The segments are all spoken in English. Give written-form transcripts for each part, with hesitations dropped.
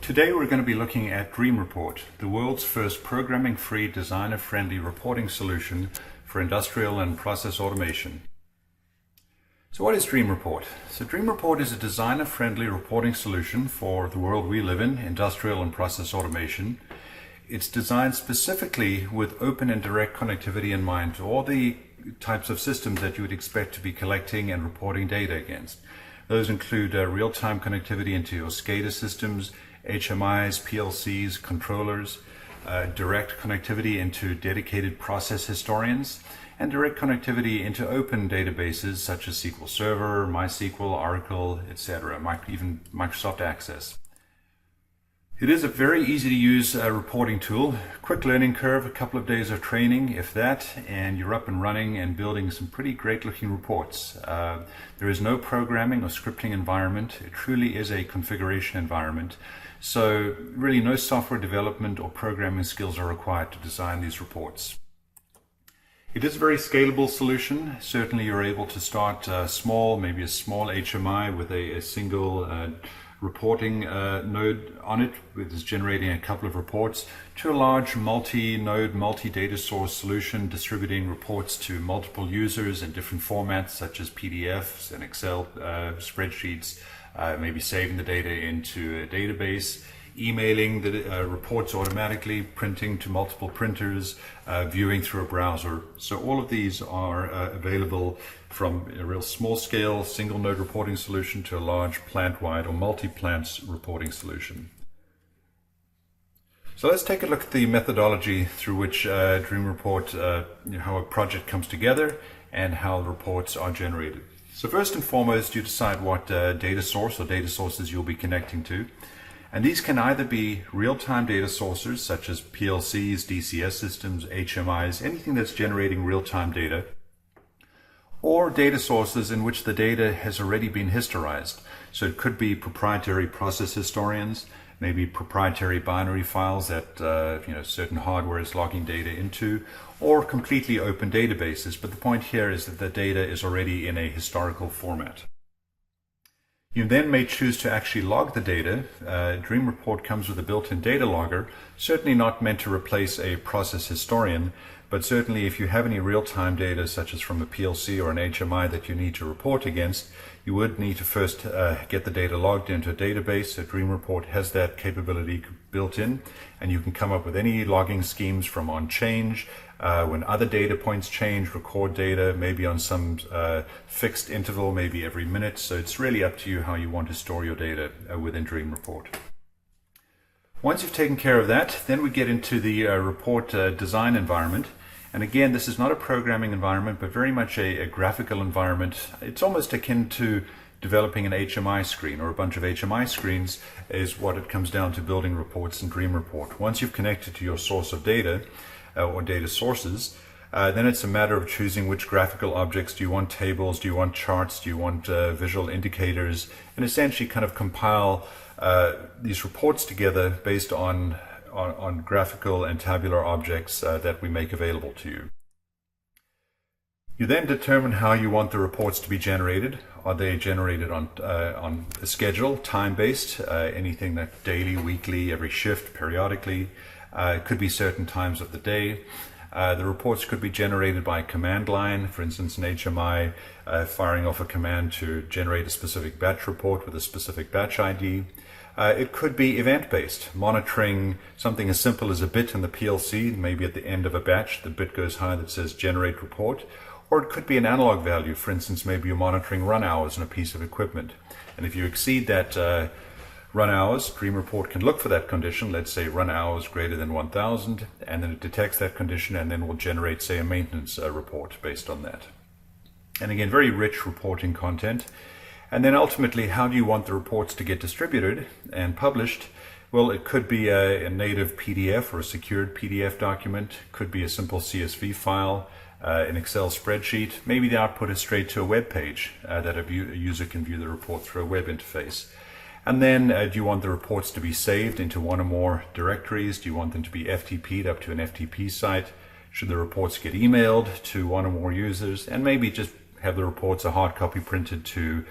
Today we're going to be looking at Dream Report, the world's first programming-free, designer-friendly reporting solution for industrial and process automation. So what is Dream Report? So Dream Report is a designer-friendly reporting solution for the world we live in, industrial and process automation. It's designed specifically with open and direct connectivity in mind to all the types of systems that you would expect to be collecting and reporting data against. Those include real-time connectivity into your SCADA systems, HMIs, PLCs, controllers, direct connectivity into dedicated process historians, and direct connectivity into open databases such as SQL Server, MySQL, Oracle, etc., even Microsoft Access. It is a very easy to use reporting tool, quick learning curve, a couple of days of training, if that, and you're up and running and building some pretty great looking reports. There is no programming or scripting environment. It truly is a configuration environment. So really no software development or programming skills are required to design these reports. It is a very scalable solution. Certainly you're able to start small, maybe a small HMI with a single reporting node on it, which is generating a couple of reports, to a large multi-node, multi-data source solution distributing reports to multiple users in different formats such as PDFs and Excel spreadsheets, maybe saving the data into a database, emailing the reports automatically, printing to multiple printers, viewing through a browser. So all of these are available from a real small scale single node reporting solution to a large plant-wide or multi-plant reporting solution. So let's take a look at the methodology through which Dream Report, how a project comes together and how the reports are generated. So first and foremost, you decide what data source or data sources you'll be connecting to. And these can either be real-time data sources such as PLCs, DCS systems, HMIs, anything that's generating real-time data, or data sources in which the data has already been historized. So it could be proprietary process historians, maybe proprietary binary files that certain hardware is logging data into, or completely open databases. But the point here is that the data is already in a historical format. You then may choose to actually log the data. Dream Report comes with a built-in data logger, certainly not meant to replace a process historian, but certainly if you have any real-time data, such as from a PLC or an HMI that you need to report against, you would need to first get the data logged into a database. So Dream Report has that capability built in, and you can come up with any logging schemes from on change, when other data points change, record data, maybe on some fixed interval, maybe every minute. So it's really up to you how you want to store your data within Dream Report. Once you've taken care of that, then we get into the report design environment. And again, this is not a programming environment, but very much a graphical environment. It's almost akin to developing an HMI screen, or a bunch of HMI screens is what it comes down to building reports in Dream Report. Once you've connected to your source of data, or data sources, then it's a matter of choosing which graphical objects. Do you want tables? Do you want charts? Do you want visual indicators? And essentially kind of compile these reports together based on graphical and tabular objects that we make available to you. You then determine how you want the reports to be generated. Are they generated on a schedule, time-based, anything that daily, weekly, every shift, periodically? It could be certain times of the day. The reports could be generated by command line, for instance an HMI firing off a command to generate a specific batch report with a specific batch ID. It could be event-based, monitoring something as simple as a bit in the PLC, maybe at the end of a batch, the bit goes high that says generate report. Or it could be an analog value, for instance maybe you're monitoring run hours on a piece of equipment. And if you exceed that run hours, Dream Report can look for that condition, let's say run hours greater than 1000, and then it detects that condition and then will generate, say, a maintenance report based on that. And again, very rich reporting content. And then ultimately, how do you want the reports to get distributed and published? Well, it could be a native PDF or a secured PDF document, could be a simple CSV file, an Excel spreadsheet. Maybe the output is straight to a web page that a user can view the report through a web interface. And then do you want the reports to be saved into one or more directories? Do you want them to be FTP'd up to an FTP site? Should the reports get emailed to one or more users? And maybe just have the reports a hard copy printed to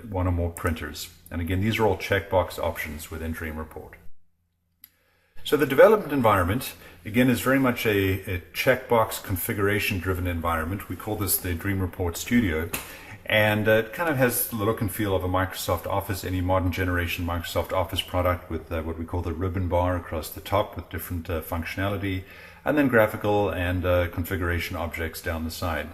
one or more printers. And again, these are all checkbox options within Dream Report. So the development environment, again, is very much a checkbox configuration-driven environment. We call this the Dream Report Studio. And it kind of has the look and feel of a Microsoft Office, any modern generation Microsoft Office product, with what we call the ribbon bar across the top with different functionality, and then graphical and configuration objects down the side.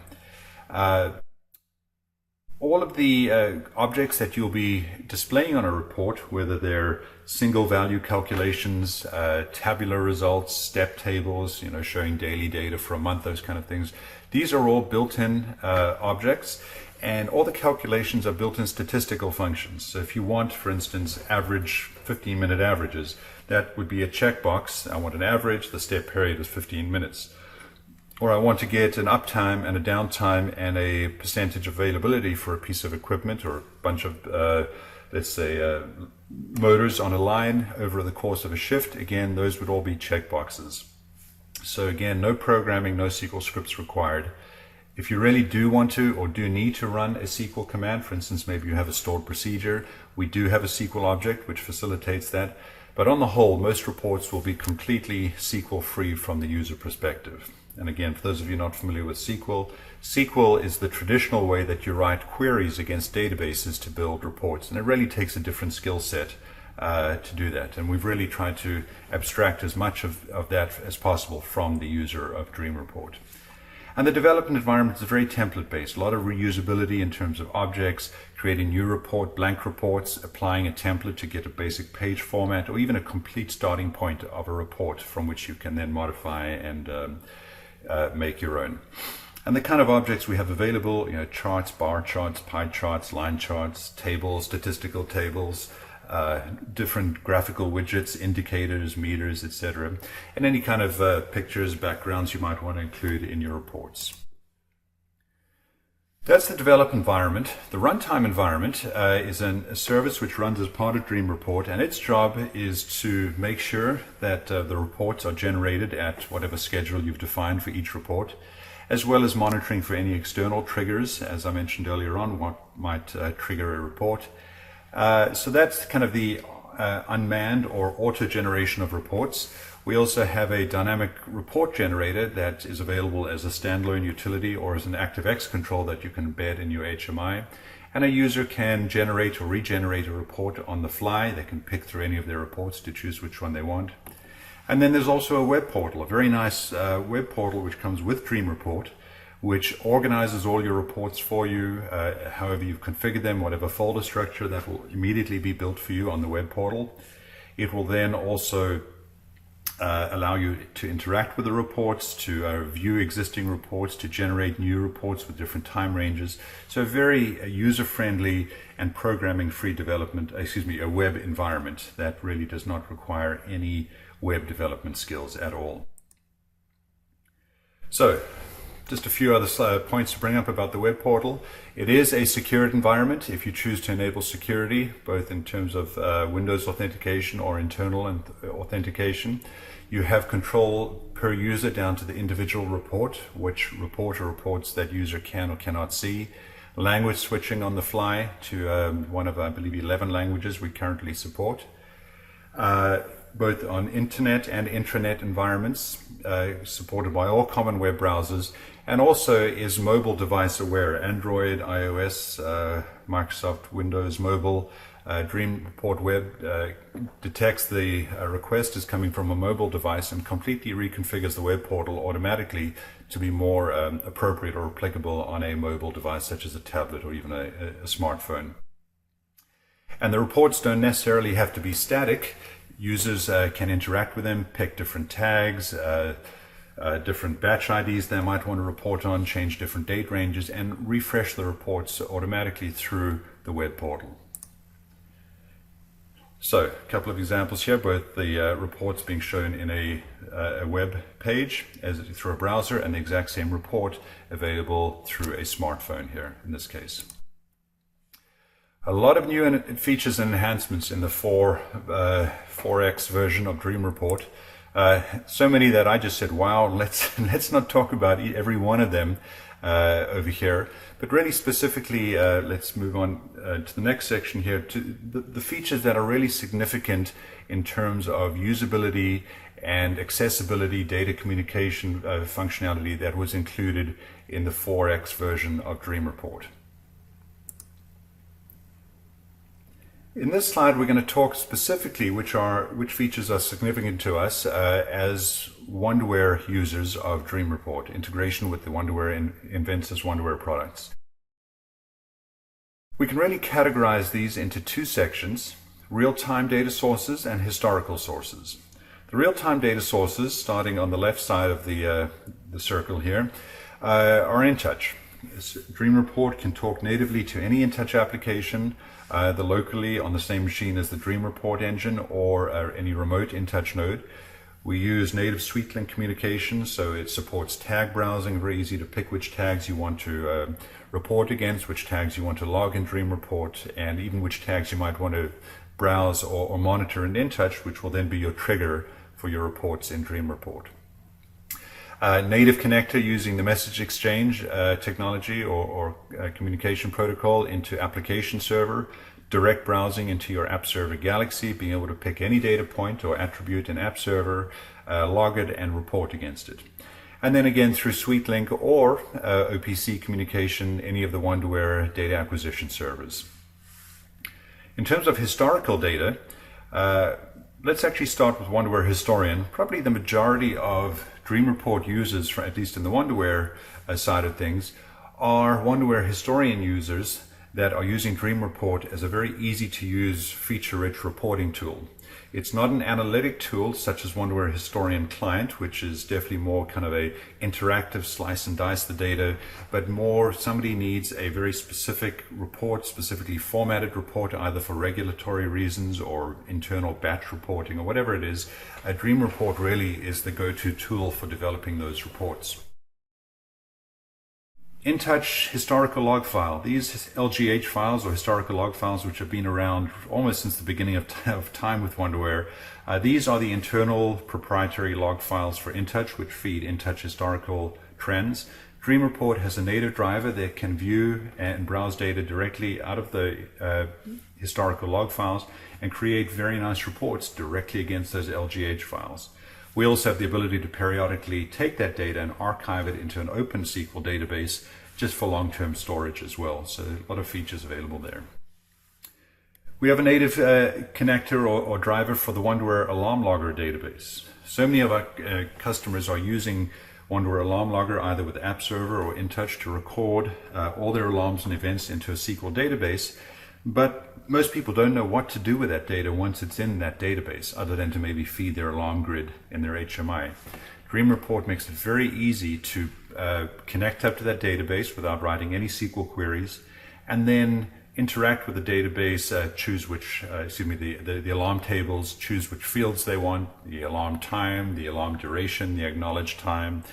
All of the objects that you'll be displaying on a report, whether they're single value calculations, tabular results, step tables, showing daily data for a month, those kind of things, these are all built-in objects. And all the calculations are built-in statistical functions. So if you want, for instance, average 15-minute averages, that would be a checkbox. I want an average, the step period is 15 minutes. Or I want to get an uptime and a downtime and a percentage availability for a piece of equipment or a bunch of, let's say, motors on a line over the course of a shift. Again, those would all be checkboxes. So again, no programming, no SQL scripts required. If you really do want to or do need to run a SQL command, for instance, maybe you have a stored procedure, we do have a SQL object which facilitates that. But on the whole, most reports will be completely SQL free from the user perspective. And again, for those of you not familiar with SQL, SQL is the traditional way that you write queries against databases to build reports. And it really takes a different skill set to do that. And we've really tried to abstract as much of that as possible from the user of Dream Report. And the development environment is very template-based, a lot of reusability in terms of objects, creating new report, blank reports, applying a template to get a basic page format, or even a complete starting point of a report from which you can then modify and make your own. And the kind of objects we have available, charts, bar charts, pie charts, line charts, tables, statistical tables, different graphical widgets, indicators, meters, etc., and any kind of pictures, backgrounds you might want to include in your reports. That's the develop environment. The runtime environment is a service which runs as part of Dream Report, and its job is to make sure that the reports are generated at whatever schedule you've defined for each report, as well as monitoring for any external triggers, as I mentioned earlier on, what might trigger a report. So that's kind of the unmanned or auto generation of reports. We also have a dynamic report generator that is available as a standalone utility or as an ActiveX control that you can embed in your HMI. And a user can generate or regenerate a report on the fly. They can pick through any of their reports to choose which one they want. And then there's also a web portal, a very nice web portal which comes with Dream Report, which organizes all your reports for you, however you've configured them, whatever folder structure, that will immediately be built for you on the web portal. It will then also allow you to interact with the reports, to view existing reports, to generate new reports with different time ranges. So a very user-friendly and programming-free development, a web environment that really does not require any web development skills at all. So, just a few other points to bring up about the web portal. It is a secured environment if you choose to enable security, both in terms of Windows authentication or internal authentication. You have control per user down to the individual report, which report or reports that user can or cannot see. Language switching on the fly to one of, I believe, 11 languages we currently support. Both on internet and intranet environments, supported by all common web browsers, and also is mobile device aware. Android, iOS, Microsoft Windows Mobile, Dream Report Web detects the request is coming from a mobile device and completely reconfigures the web portal automatically to be more appropriate or applicable on a mobile device such as a tablet or even a smartphone. And the reports don't necessarily have to be static. Users can interact with them, pick different tags, different batch IDs they might want to report on, change different date ranges, and refresh the reports automatically through the web portal. So, a couple of examples here, both the reports being shown in a web page through a browser, and the exact same report available through a smartphone here in this case. A lot of new features and enhancements in the 4X version of Dream Report. So many that I just said, wow, let's not talk about every one of them. over here. But really specifically, let's move on to the next section here, to the features that are really significant in terms of usability and accessibility, data communication functionality that was included in the 4X version of Dream Report. In this slide, we're going to talk specifically which features are significant to us as Wonderware users of Dream Report, integration with the Wonderware Inventus Wonderware products. We can really categorize these into two sections: real-time data sources and historical sources. The real-time data sources, starting on the left side of the circle here, are InTouch. Dream Report can talk natively to any InTouch application, either locally on the same machine as the Dream Report engine or any remote InTouch node. We use native SweetLink communication, so it supports tag browsing, very easy to pick which tags you want to report against, which tags you want to log in Dream Report, and even which tags you might want to browse or monitor in InTouch, which will then be your trigger for your reports in Dream Report. Native connector using the message exchange technology or communication protocol into application server, direct browsing into your app server Galaxy, being able to pick any data point or attribute in app server, log it and report against it. And then again through SweetLink or OPC communication, any of the Wonderware data acquisition servers. In terms of historical data, let's actually start with Wonderware Historian. Probably the majority of Dream Report users, at least in the Wonderware side of things, are Wonderware Historian users that are using Dream Report as a very easy to use, feature-rich reporting tool. It's not an analytic tool such as Wonderware Historian Client, which is definitely more kind of a interactive slice and dice the data, but more somebody needs a very specific report, specifically formatted report, either for regulatory reasons or internal batch reporting or whatever it is. A Dream Report really is the go-to tool for developing those reports. InTouch historical log file. These LGH files or historical log files, which have been around almost since the beginning of time with Wonderware, these are the internal proprietary log files for InTouch, which feed InTouch historical trends. Dream Report has a native driver that can view and browse data directly out of the historical log files and create very nice reports directly against those LGH files. We also have the ability to periodically take that data and archive it into an open SQL database just for long-term storage as well. So a lot of features available there. We have a native connector or driver for the Wonderware Alarm Logger database. So many of our customers are using Wonderware Alarm Logger either with App Server or InTouch to record all their alarms and events into a SQL database. But most people don't know what to do with that data once it's in that database, other than to maybe feed their alarm grid in their HMI. Dream Report makes it very easy to connect up to that database without writing any SQL queries, and then interact with the database, choose which, the alarm tables, choose which fields they want, the alarm time, the alarm duration, the acknowledged time,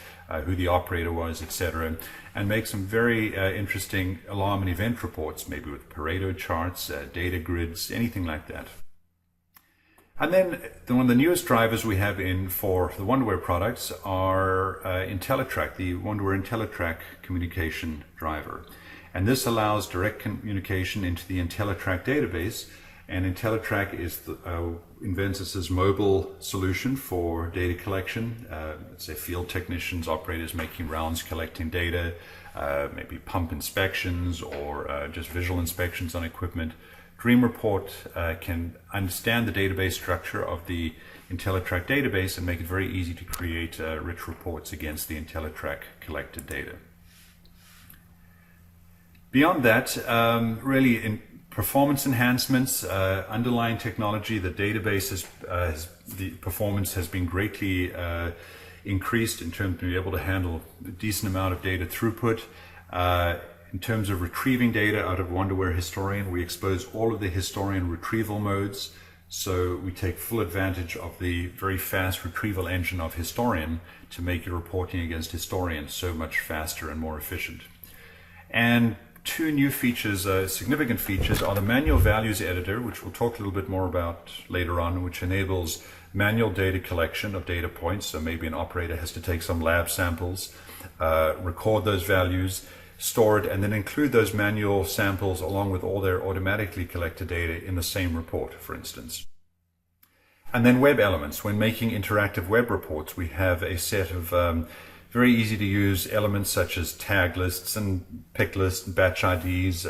who the operator was, etc., and make some very interesting alarm and event reports, maybe with Pareto charts, data grids, anything like that. And then one of the newest drivers we have in for the Wonderware products are IntelliTrack, the Wonderware IntelliTrack communication driver. And this allows direct communication into the IntelliTrack database. And IntelliTrack is Inventus's mobile solution for data collection. Let's say field technicians, operators making rounds, collecting data, maybe pump inspections or just visual inspections on equipment. Dream Report can understand the database structure of the IntelliTrack database and make it very easy to create rich reports against the IntelliTrack collected data. Beyond that, really in performance enhancements, underlying technology, the database the performance has been greatly increased in terms of being able to handle a decent amount of data throughput. In terms of retrieving data out of Wonderware Historian, we expose all of the Historian retrieval modes. So we take full advantage of the very fast retrieval engine of Historian to make your reporting against Historian so much faster and more efficient. And two new features, significant features, are the manual values editor, which we'll talk a little bit more about later on, which enables manual data collection of data points. So maybe an operator has to take some lab samples, record those values, store it, and then include those manual samples along with all their automatically collected data in the same report, for instance. And then web elements. When making interactive web reports, we have a set of very easy to use elements such as tag lists and pick lists, batch IDs,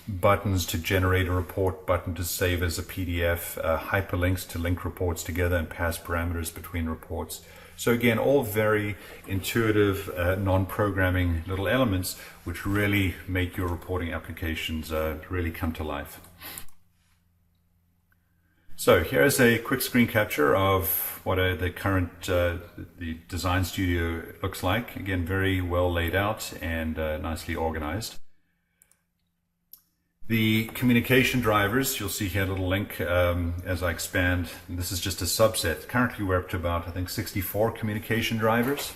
buttons to generate a report, button to save as a PDF, hyperlinks to link reports together and pass parameters between reports. So again, all very intuitive, non-programming little elements which really make your reporting applications really come to life. So here's a quick screen capture of what the current the design studio looks like. Again, very well laid out and nicely organized. The communication drivers, you'll see here a little link as I expand. This is just a subset. Currently we're up to about, I think, 64 communication drivers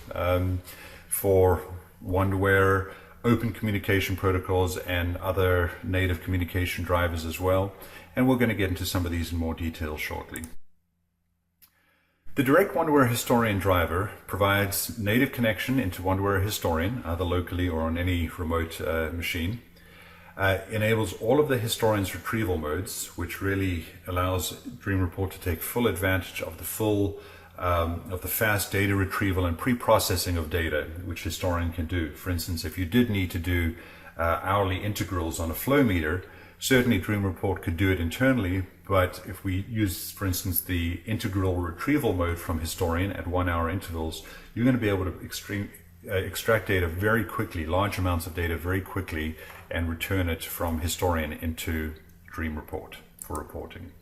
for Wonderware, open communication protocols, and other native communication drivers as well. And we're going to get into some of these in more detail shortly. The Direct Wonderware Historian driver provides native connection into Wonderware Historian, either locally or on any remote machine. Enables all of the historian's retrieval modes, which really allows Dream Report to take full advantage of the fast data retrieval and pre-processing of data, which historian can do. For instance, if you did need to do hourly integrals on a flow meter, certainly Dream Report could do it internally, but if we use, for instance, the integral retrieval mode from Historian at 1 hour intervals, you're going to be able to extract data very quickly, large amounts of data very quickly, and return it from Historian into Dream Report for reporting.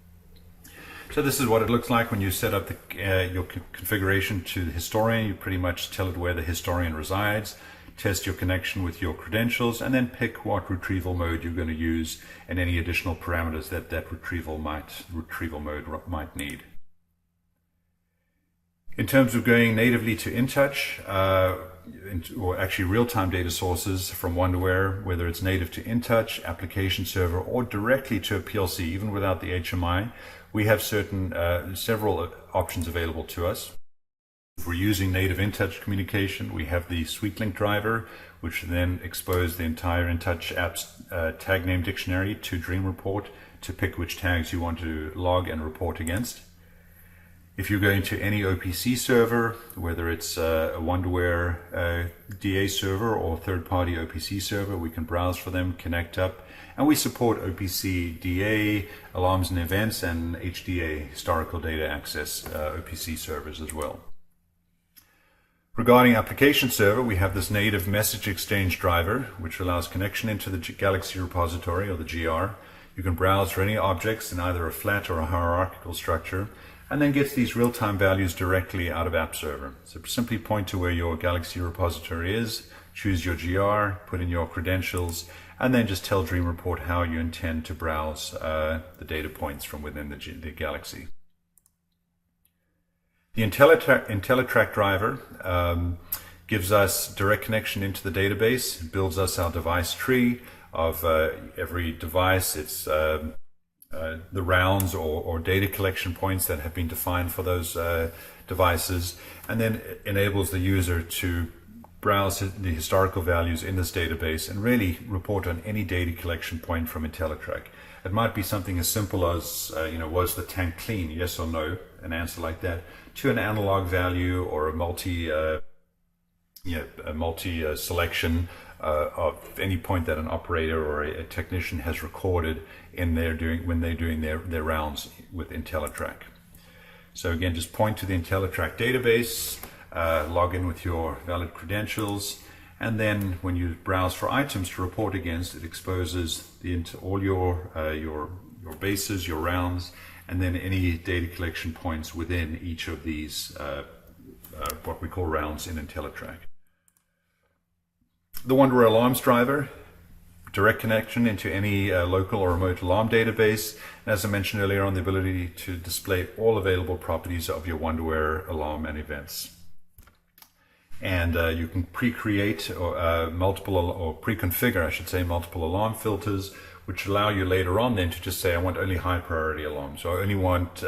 So this is what it looks like when you set up your configuration to the Historian. You pretty much tell it where the Historian resides, test your connection with your credentials, and then pick what retrieval mode you're going to use and any additional parameters that retrieval mode might need. In terms of going natively to InTouch, or actually real-time data sources from Wonderware, whether it's native to InTouch, application server, or directly to a PLC, even without the HMI, we have several options available to us. If we're using native InTouch communication, we have the SweetLink driver, which then expose the entire InTouch app's tag name dictionary to Dream Report to pick which tags you want to log and report against. If you're going to any OPC server, whether it's a Wonderware DA server or third-party OPC server, we can browse for them, connect up, and we support OPC DA, alarms and events, and HDA, historical data access OPC servers as well. Regarding application server, we have this native message exchange driver, which allows connection into the Galaxy repository, or the GR. You can browse for any objects in either a flat or a hierarchical structure, and then gets these real-time values directly out of App Server. So simply point to where your Galaxy repository is, choose your GR, put in your credentials, and then just tell Dream Report how you intend to browse the data points from within the Galaxy. The IntelliTrack driver gives us direct connection into the database, builds us our device tree of every device, its the rounds or data collection points that have been defined for those devices, and then enables the user to browse the historical values in this database and really report on any data collection point from IntelliTrack. It might be something as simple as, was the tank clean, yes or no, an answer like that, to an analog value or a multi selection of any point that an operator or a technician has recorded when they're doing their rounds with IntelliTrack. So again, just point to the IntelliTrack database, log in with your valid credentials, and then when you browse for items to report against, it exposes all your bases, your rounds, and then any data collection points within each of these what we call rounds in IntelliTrack. The Wonderware Alarms driver, direct connection into any local or remote alarm database, and as I mentioned earlier on, the ability to display all available properties of your Wonderware alarm and events. And you can pre-create or pre-configure, I should say, multiple alarm filters, which allow you later on then to just say, I want only high priority alarms, or I only want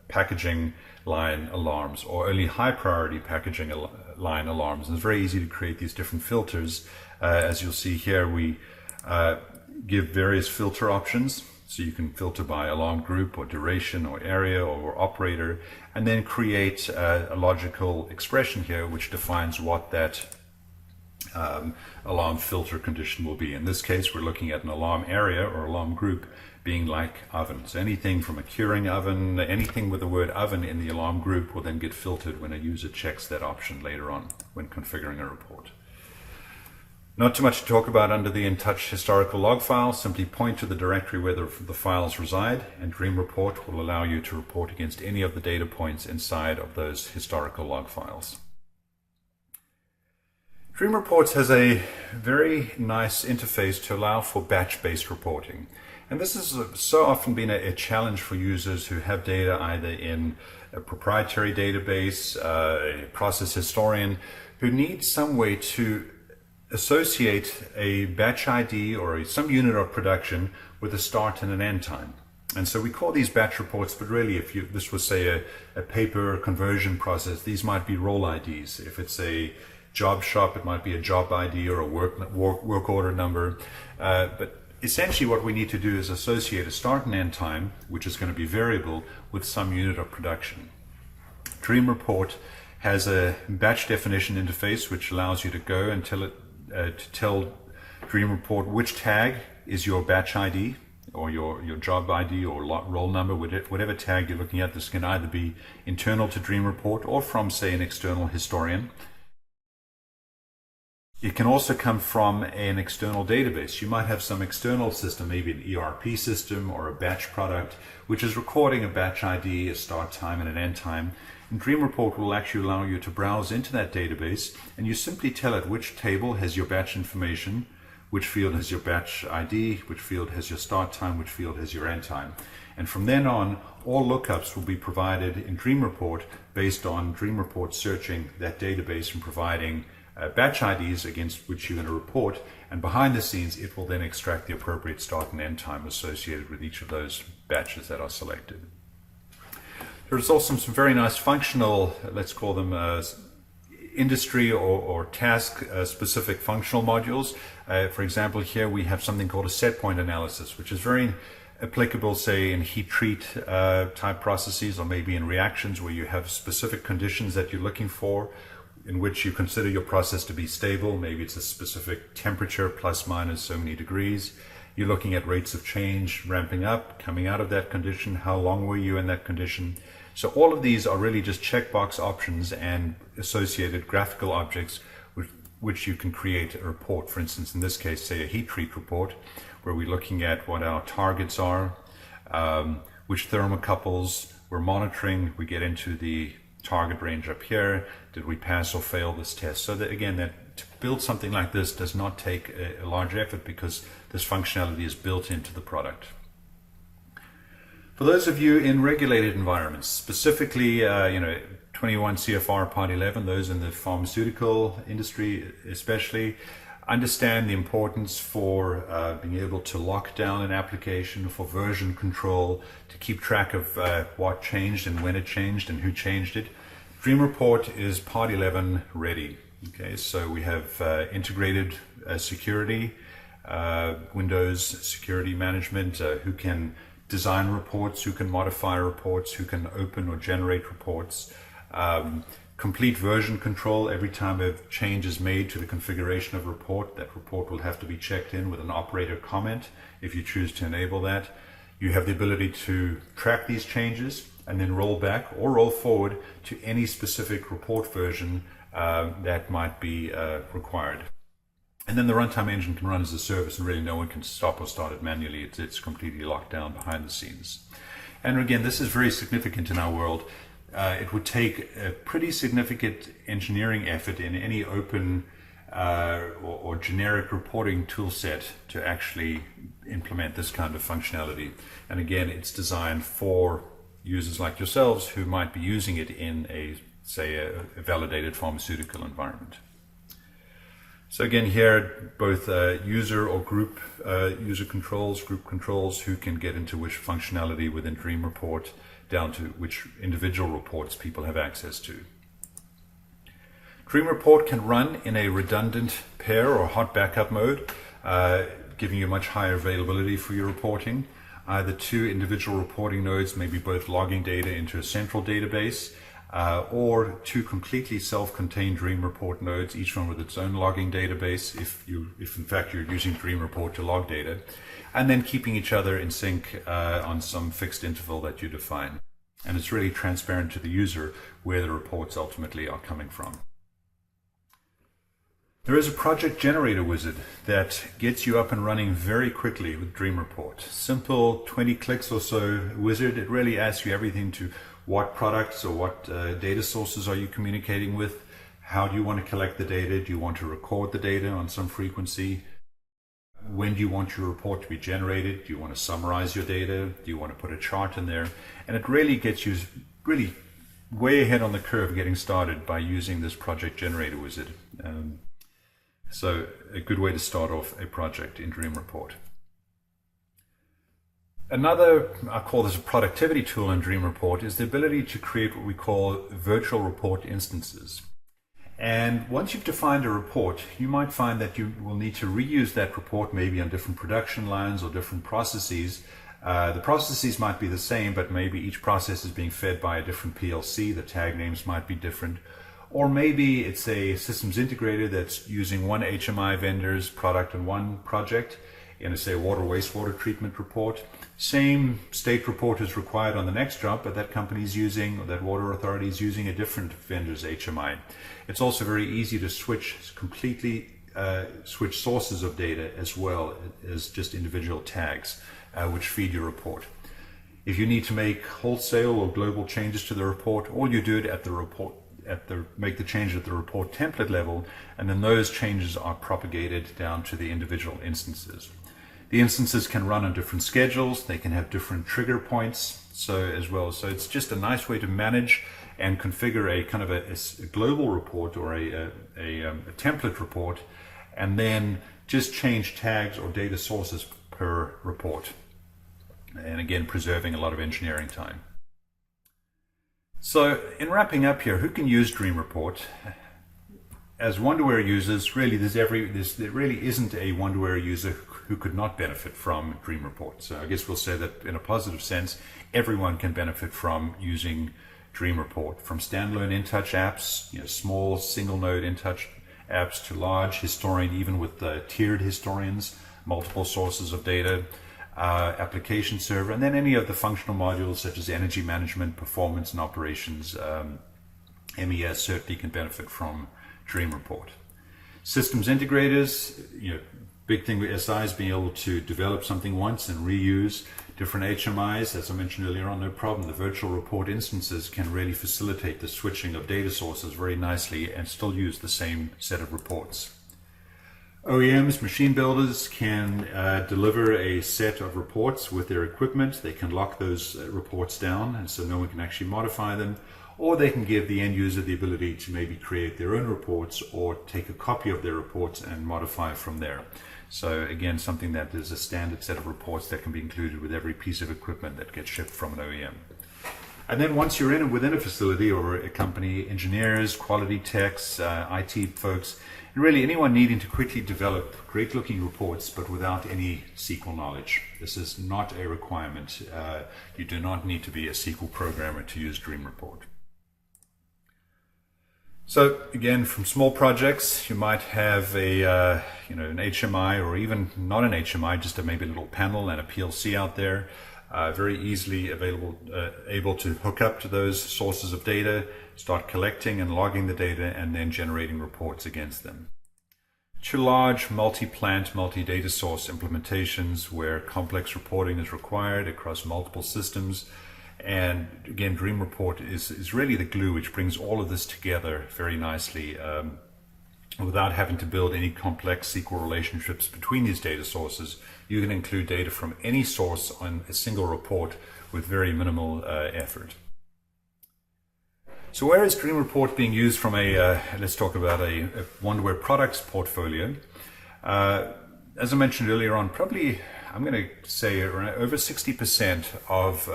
packaging line alarms, or only high priority packaging line alarms. And it's very easy to create these different filters. As you'll see here, we give various filter options. So you can filter by alarm group or duration or area or operator, and then create a logical expression here which defines what that alarm filter condition will be. In this case, we're looking at an alarm area or alarm group being like ovens. Anything from a curing oven, anything with the word oven in the alarm group will then get filtered when a user checks that option later on when configuring a report. Not too much to talk about under the InTouch historical log file. Simply point to the directory where the files reside, and Dream Report will allow you to report against any of the data points inside of those historical log files. Dream Reports has a very nice interface to allow for batch-based reporting. And this has so often been a challenge for users who have data either in a proprietary database, a process historian, who need some way to associate a batch ID or some unit of production with a start and an end time. And so we call these batch reports, but really if this was say a paper conversion process, these might be role IDs. If it's a job shop, it might be a job ID or a work order number. But essentially what we need to do is associate a start and end time, which is going to be variable, with some unit of production. Dream Report has a batch definition interface which allows you to go and tell Dream Report which tag is your batch ID or your job ID or role number, whatever tag you're looking at. This can either be internal to Dream Report or from, say, an external historian. It can also come from an external database. You might have some external system, maybe an ERP system or a batch product, which is recording a batch ID, a start time and an end time. And Dream Report will actually allow you to browse into that database, and you simply tell it which table has your batch information, which field has your batch ID, which field has your start time, which field has your end time. And from then on, all lookups will be provided in Dream Report based on Dream Report searching that database and providing batch IDs against which you're going to report, and behind the scenes it will then extract the appropriate start and end time associated with each of those batches that are selected. There's also some very nice functional, let's call them industry or task specific functional modules. For example, here we have something called a set point analysis, which is very applicable, say, in heat treat type processes, or maybe in reactions where you have specific conditions that you're looking for, in which you consider your process to be stable. Maybe it's a specific temperature, plus minus so many degrees. You're looking at rates of change, ramping up, coming out of that condition, how long were you in that condition. So all of these are really just checkbox options and associated graphical objects with which you can create a report. For instance, in this case, say a heat treat report, where we're looking at what our targets are, which thermocouples we're monitoring. We get into the target range up here. Did we pass or fail this test? So that, again, that to build something like this does not take a large effort, because this functionality is built into the product. For those of you in regulated environments, specifically 21 CFR Part 11, those in the pharmaceutical industry especially, understand the importance for being able to lock down an application, for version control, to keep track of what changed and when it changed and who changed it. Dream Report is Part 11 ready. Okay, so we have integrated security, Windows security management, who can design reports, who can modify reports, who can open or generate reports. Complete version control. Every time a change is made to the configuration of a report, that report will have to be checked in with an operator comment if you choose to enable that. You have the ability to track these changes and then roll back or roll forward to any specific report version that might be required. And then the runtime engine can run as a service, and really no one can stop or start it manually. It's completely locked down behind the scenes. And again, this is very significant in our world. It would take a pretty significant engineering effort in any open or generic reporting tool set to actually implement this kind of functionality. And again, it's designed for users like yourselves who might be using it in say a validated pharmaceutical environment. So again, here both user or group user controls, group controls, who can get into which functionality within Dream Report, down to which individual reports people have access to. Dream Report can run in a redundant pair or hot backup mode, giving you much higher availability for your reporting. Either two individual reporting nodes, maybe both logging data into a central database, or two completely self-contained Dream Report nodes, each one with its own logging database, if in fact you're using Dream Report to log data, and then keeping each other in sync on some fixed interval that you define. And it's really transparent to the user where the reports ultimately are coming from. There is a project generator wizard that gets you up and running very quickly with Dream Report. Simple 20 clicks or so wizard. It really asks you everything to what products or what data sources are you communicating with? How do you want to collect the data? Do you want to record the data on some frequency? When do you want your report to be generated? Do you want to summarize your data? Do you want to put a chart in there? And it really gets you really way ahead on the curve getting started by using this project generator wizard. So a good way to start off a project in Dream Report. Another, I call this a productivity tool in Dream Report, is the ability to create what we call virtual report instances. And once you've defined a report, you might find that you will need to reuse that report maybe on different production lines or different processes. The processes might be the same, but maybe each process is being fed by a different PLC. The tag names might be different. Or maybe it's a systems integrator that's using one HMI vendor's product in one project in a, say, water wastewater treatment report. Same state report is required on the next job, but that company is using, or that water authority is using a different vendor's HMI. It's also very easy to switch sources of data as well as just individual tags, which feed your report. If you need to make wholesale or global changes to the report, all you do it at the report make the change at the report template level, and then those changes are propagated down to the individual instances. The instances can run on different schedules, they can have different trigger points as well. So it's just a nice way to manage and configure a kind of a global report or a template report, and then just change tags or data sources per report. And again, preserving a lot of engineering time. So in wrapping up here, who can use Dream Report? As Wonderware users, really there really isn't a Wonderware user who could not benefit from Dream Report. So I guess we'll say that in a positive sense, everyone can benefit from using Dream Report, from standalone InTouch apps, small single node InTouch apps, to large historian, even with tiered historians, multiple sources of data, application server, and then any of the functional modules such as energy management, performance and operations. MES certainly can benefit from Dream Report. Systems integrators, big thing with SI is being able to develop something once and reuse different HMIs. As I mentioned earlier on, no problem. The virtual report instances can really facilitate the switching of data sources very nicely and still use the same set of reports. OEMs, machine builders, can deliver a set of reports with their equipment. They can lock those reports down, and so no one can actually modify them. Or they can give the end user the ability to maybe create their own reports or take a copy of their reports and modify from there. So again, something that is a standard set of reports that can be included with every piece of equipment that gets shipped from an OEM. And then once you're within a facility or a company, engineers, quality techs, IT folks, and really anyone needing to quickly develop great looking reports but without any SQL knowledge. This is not a requirement. You do not need to be a SQL programmer to use Dream Report. So again, from small projects, you might have an HMI, or even not an HMI, just maybe a little panel and a PLC out there. Very easily able to hook up to those sources of data, start collecting and logging the data, and then generating reports against them. To large multi-plant, multi-data source implementations where complex reporting is required across multiple systems. And again, Dream Report is really the glue which brings all of this together very nicely without having to build any complex SQL relationships between these data sources. You can include data from any source on a single report with very minimal effort. So where is Dream Report being used from let's talk about a Wonderware products portfolio. As I mentioned earlier on, probably I'm going to say around over 60% of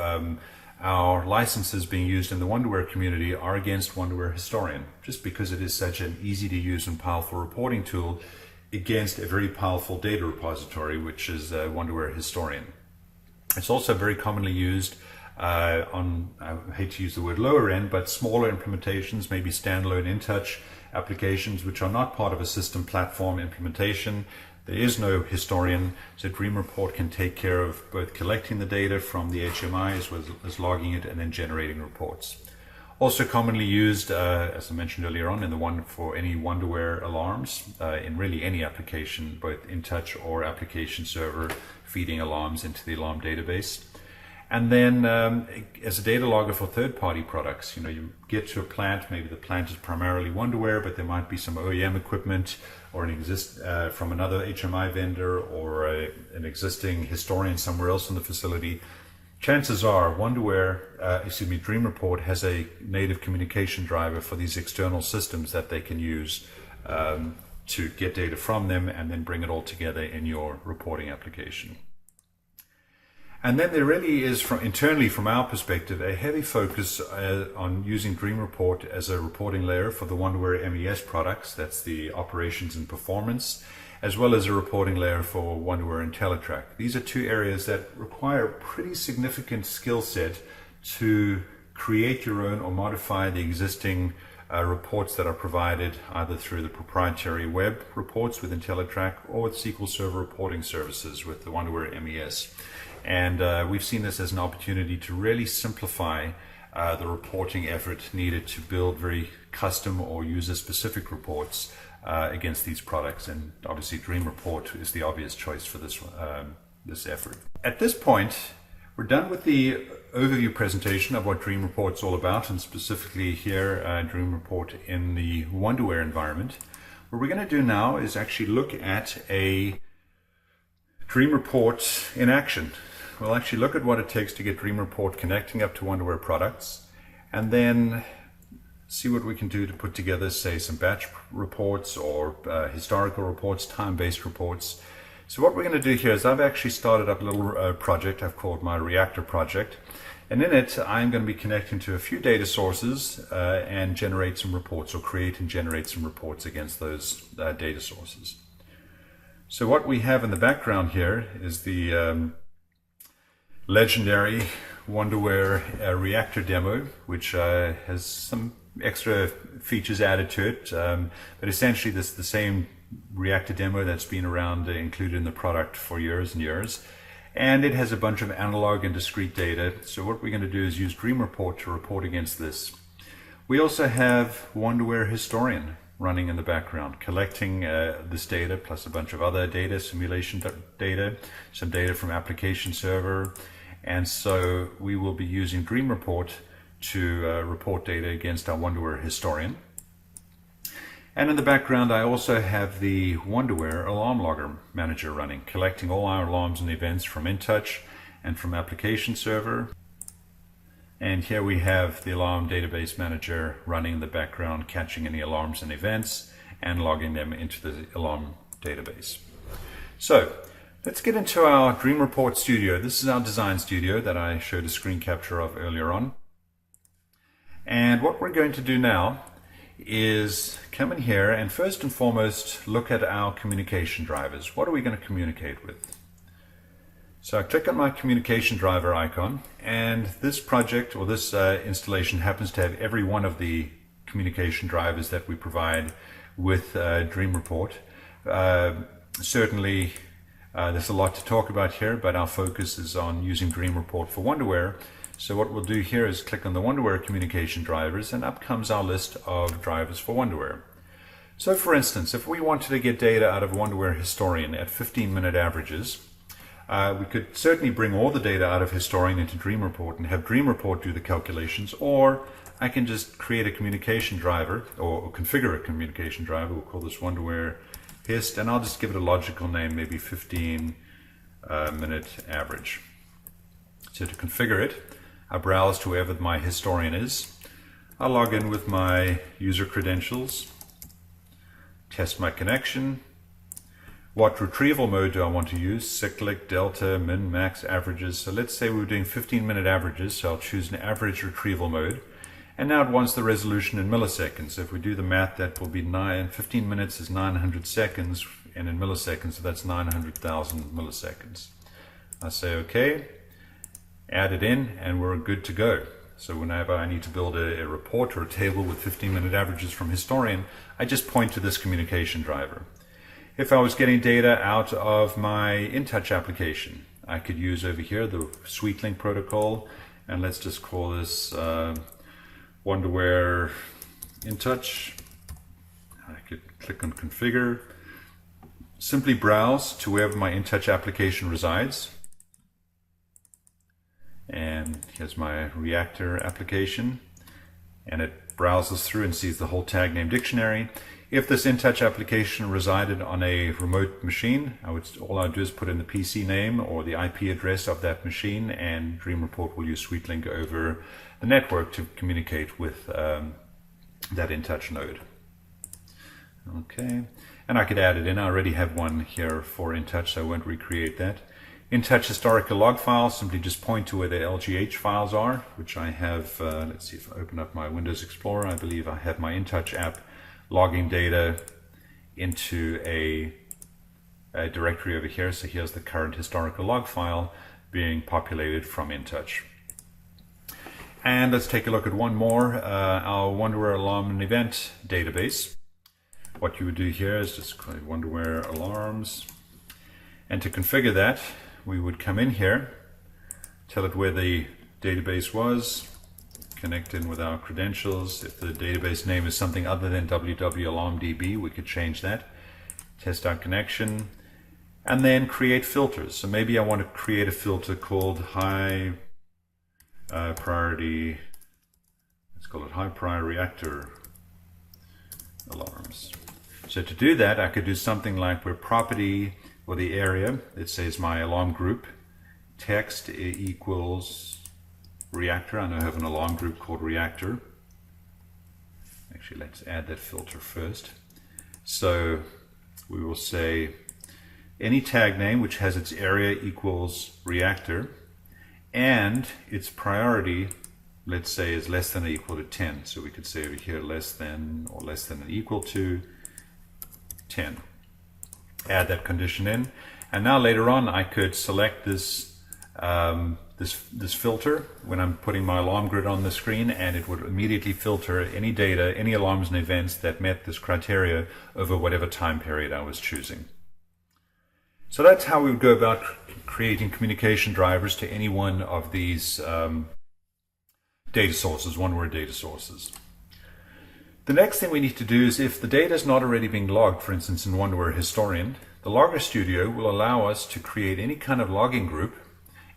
our licenses being used in the Wonderware community are against Wonderware Historian, just because it is such an easy to use and powerful reporting tool against a very powerful data repository, which is Wonderware Historian. It's also very commonly used on, I hate to use the word lower end, but smaller implementations, maybe standalone InTouch applications, which are not part of a system platform implementation. There is no historian, so Dream Report can take care of both collecting the data from the HMI as well as logging it and then generating reports. Also commonly used, as I mentioned earlier on, in the one for any Wonderware alarms, in really any application, both InTouch or application server, feeding alarms into the alarm database. And then as a data logger for third-party products, you get to a plant, maybe the plant is primarily Wonderware, but there might be some OEM equipment or from another HMI vendor or an existing historian somewhere else in the facility. Chances are Dream Report has a native communication driver for these external systems that they can use to get data from them and then bring it all together in your reporting application. And then there really is, internally from our perspective, a heavy focus on using Dream Report as a reporting layer for the Wonderware MES products, that's the operations and performance, as well as a reporting layer for Wonderware IntelliTrack. These are two areas that require a pretty significant skill set to create your own or modify the existing reports that are provided either through the proprietary web reports with IntelliTrack or with SQL Server reporting services with the Wonderware MES. And we've seen this as an opportunity to really simplify the reporting effort needed to build very custom or user-specific reports against these products. And obviously Dream Report is the obvious choice for this effort. At this point, we're done with the overview presentation of what Dream Report's all about, and specifically here, Dream Report in the Wonderware environment. What we're going to do now is actually look at a Dream Report in action. We'll actually look at what it takes to get Dream Report connecting up to Wonderware products, and then see what we can do to put together, say, some batch reports or historical reports, time-based reports. So what we're going to do here is I've actually started up a little project I've called my Reactor project, and in it I'm going to be connecting to a few data sources and generate some reports, or create and generate some reports against those data sources. So what we have in the background here is the legendary Wonderware Reactor demo, which has some extra features added to it, but essentially this is the same Reactor demo that's been around, included in the product for years and years, and it has a bunch of analog and discrete data. So what we're going to do is use Dream Report to report against this. We also have Wonderware Historian running in the background, collecting this data plus a bunch of other data, simulation data, some data from application server. And so we will be using Dream Report to report data against our Wonderware Historian. And in the background, I also have the Wonderware Alarm Logger Manager running, collecting all our alarms and events from InTouch and from application server. And here we have the Alarm Database Manager running in the background, catching any alarms and events and logging them into the alarm database. So let's get into our Dream Report studio. This is our design studio that I showed a screen capture of earlier on. And what we're going to do now is come in here and first and foremost look at our communication drivers. What are we going to communicate with? So I click on my communication driver icon, and this project or this installation happens to have every one of the communication drivers that we provide with Dream Report. Certainly there's a lot to talk about here, but our focus is on using Dream Report for Wonderware. So what we'll do here is click on the Wonderware communication drivers, and up comes our list of drivers for Wonderware. So for instance, if we wanted to get data out of Wonderware Historian at 15-minute averages, we could certainly bring all the data out of Historian into Dream Report and have Dream Report do the calculations, or I can just create a communication driver or configure a communication driver. We'll call this Wonderware Hist, and I'll just give it a logical name, maybe 15-minute average. So to configure it, I browse to wherever my historian is. I'll log in with my user credentials, test my connection. What retrieval mode do I want to use? Cyclic, delta, min, max, averages. So let's say we were doing 15-minute averages, so I'll choose an average retrieval mode. And now it wants the resolution in milliseconds. So if we do the math, that will be 15 minutes is 900 seconds, and in milliseconds, so that's 900,000 milliseconds. I say OK, add it in, and we're good to go. So whenever I need to build a report or a table with 15-minute averages from Historian, I just point to this communication driver. If I was getting data out of my InTouch application, I could use over here the SweetLink protocol, and let's just call this Wonderware InTouch. I could click on Configure, simply browse to wherever my InTouch application resides. And here's my Reactor application, and it browses through and sees the whole tag name dictionary. If this InTouch application resided on a remote machine, all I would do is put in the PC name or the IP address of that machine, and Dream Report will use SweetLink over the network to communicate with that InTouch node. Okay, and I could add it in. I already have one here for InTouch, so I won't recreate that. InTouch historical log files, simply just point to where the LGH files are, which I have. Let's see if I open up my Windows Explorer. I believe I have my InTouch app logging data into a directory over here. So here's the current historical log file being populated from InTouch. And let's take a look at one more, our Wonderware alarm and event database. What you would do here is just click Wonderware alarms. And to configure that, we would come in here, tell it where the database was, connect in with our credentials. If the database name is something other than www.alarmdb, we could change that. Test our connection, and then create filters. So maybe I want to create a filter called high priority, let's call it high priority reactor alarms. So to do that, I could do something like where property or the area, it says my alarm group, text equals reactor. I know I have an alarm group called reactor. Actually, let's add that filter first. So we will say any tag name which has its area equals reactor and its priority, let's say, is less than or equal to 10. So we could say over here less than or less than or equal to 10. Add that condition in, and now later on I could select this this filter when I'm putting my alarm grid on the screen, and it would immediately filter any data, any alarms and events that met this criteria over whatever time period I was choosing. So that's how we would go about creating communication drivers to any one of these data sources, Wonderware data sources. The next thing we need to do is, if the data is not already being logged, for instance in Wonderware Historian, the Logger Studio will allow us to create any kind of logging group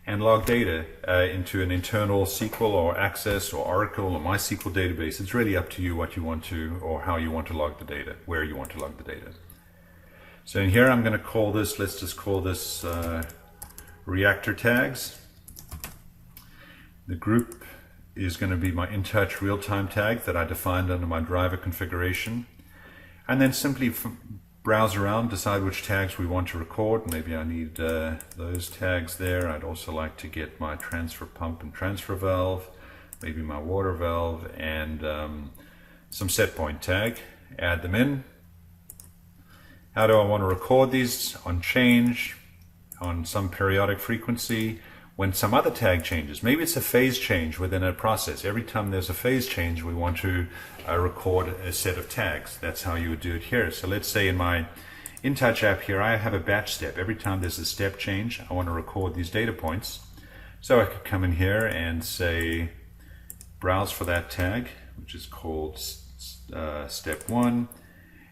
and log data into an internal SQL or Access or Oracle or MySQL database. It's really up to you what you want to, or how you want to log the data, where you want to log the data. So in here I'm going to call this, let's just call this reactor tags. The group is going to be my InTouch real-time tag that I defined under my driver configuration, and then simply browse around, decide which tags we want to record. Maybe I need those tags there. I'd also like to get my transfer pump and transfer valve, maybe my water valve, and some set point tag. Add them in. How do I want to record these? On change, on some periodic frequency. When some other tag changes, maybe it's a phase change within a process. Every time there's a phase change, we want to record a set of tags. That's how you would do it here. So let's say in my InTouch app here, I have a batch step. Every time there's a step change, I want to record these data points. So I could come in here and say, browse for that tag, which is called step 1.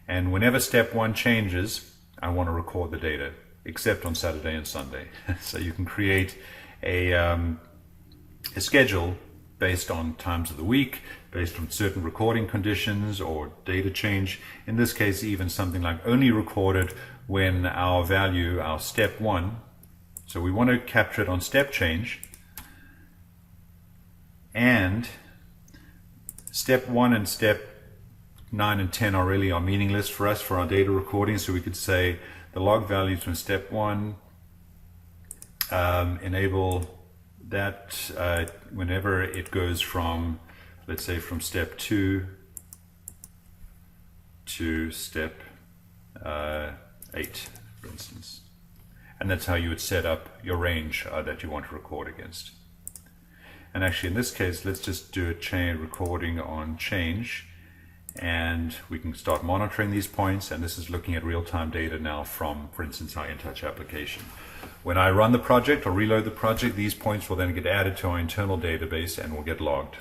And whenever step 1 changes, I want to record the data, except on Saturday and Sunday. So you can create a schedule based on times of the week, based on certain recording conditions or data change. In this case, even something like only recorded when our value, our step 1, so we want to capture it on step change, and step 1 and step 9 and 10 are meaningless for us for our data recording. So we could say the log values from step 1, enable that whenever it goes from, let's say, from step 2 to step 8, for instance. And that's how you would set up your range that you want to record against. And actually in this case, let's just do a chain recording on change, and we can start monitoring these points. And this is looking at real-time data now from, for instance, our InTouch application. When I run the project or reload the project, these points will then get added to our internal database and will get logged.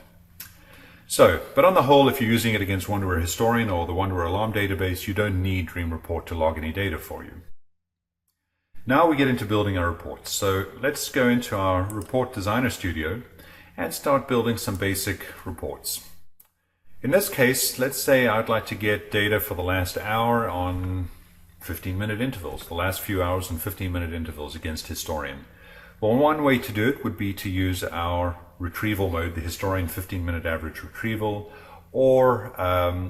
So, but on the whole, if you're using it against Wonderware Historian or the Wonderware Alarm database, you don't need Dream Report to log any data for you. Now we get into building our reports. So let's go into our Report Designer Studio and start building some basic reports. In this case, let's say I'd like to get data for the last hour on 15-minute intervals, the last few hours on 15-minute intervals against Historian. Well, one way to do it would be to use our retrieval mode, the Historian 15-minute average retrieval, or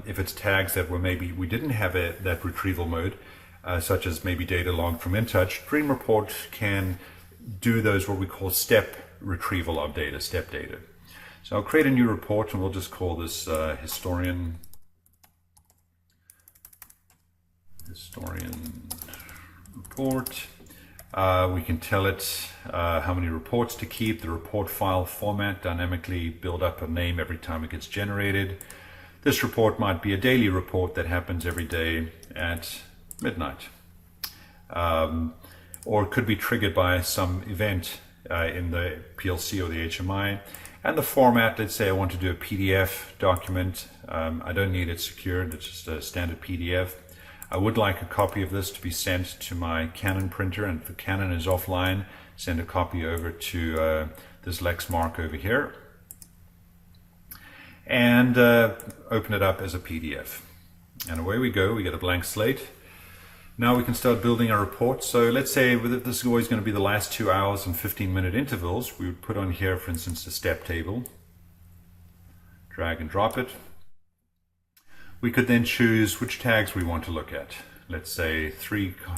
if it's tags that were maybe we didn't have that retrieval mode, such as maybe data logged from InTouch, Dream Report can do those what we call step retrieval of data, step data. So I'll create a new report and we'll just call this Historian report. We can tell it how many reports to keep, the report file format, dynamically build up a name every time it gets generated. This report might be a daily report that happens every day at midnight. Or it could be triggered by some event in the PLC or the HMI. And the format, let's say I want to do a PDF document. I don't need it secured, it's just a standard PDF. I would like a copy of this to be sent to my Canon printer, and if Canon is offline, send a copy over to this Lexmark over here. And open it up as a PDF. And away we go, we get a blank slate. Now we can start building our report. So let's say this is always going to be the last 2 hours and 15-minute intervals. We would put on here, for instance, a step table. Drag and drop it. We could then choose which tags we want to look at. Let's say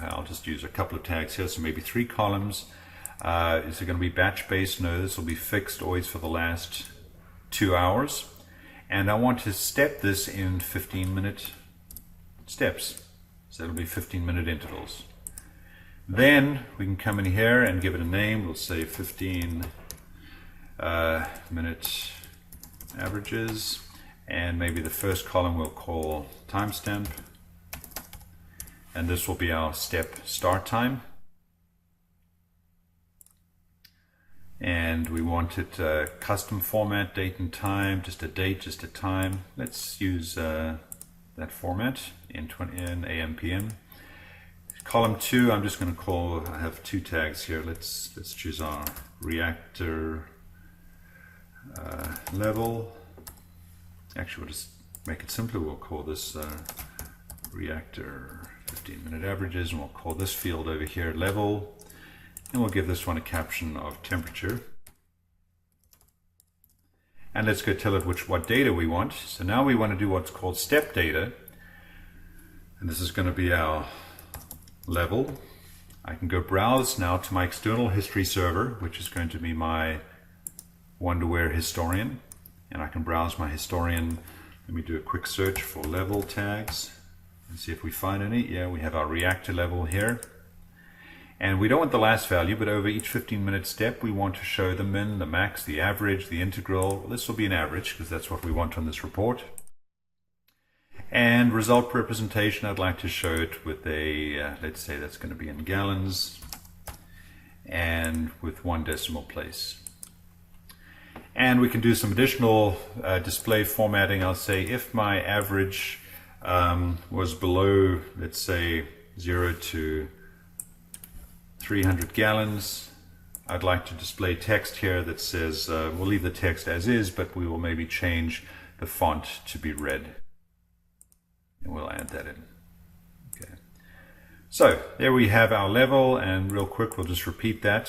I'll just use a couple of tags here, so maybe 3 columns. Is it going to be batch-based? No, this will be fixed always for the last 2 hours. And I want to step this in 15-minute steps. So it'll be 15-minute intervals. Then we can come in here and give it a name. We'll say 15-minute averages. And maybe the first column we'll call timestamp. And this will be our step start time. And we want it custom format, date and time, just a date, just a time. Let's use that format in AM PM. Column 2, I'm just going to call, I have 2 tags here. Let's choose our reactor level. Actually, we'll just make it simpler. We'll call this reactor 15-minute averages, and we'll call this field over here level. And we'll give this one a caption of temperature. And let's go tell it what data we want. So now we want to do what's called step data. And this is going to be our level. I can go browse now to my external history server, which is going to be my Wonderware Historian. And I can browse my Historian. Let me do a quick search for level tags and see if we find any. Yeah, we have our reactor level here. And we don't want the last value, but over each 15-minute step, we want to show the min, the max, the average, the integral. Well, this will be an average because that's what we want on this report. And result representation, I'd like to show it with a, let's say that's going to be in gallons and with 1 decimal place. And we can do some additional display formatting. I'll say if my average was below, let's say 0 to 300 gallons, I'd like to display text here that says, we'll leave the text as is, but we will maybe change the font to be red. And we'll add that in. Okay. So there we have our level, and real quick we'll just repeat that.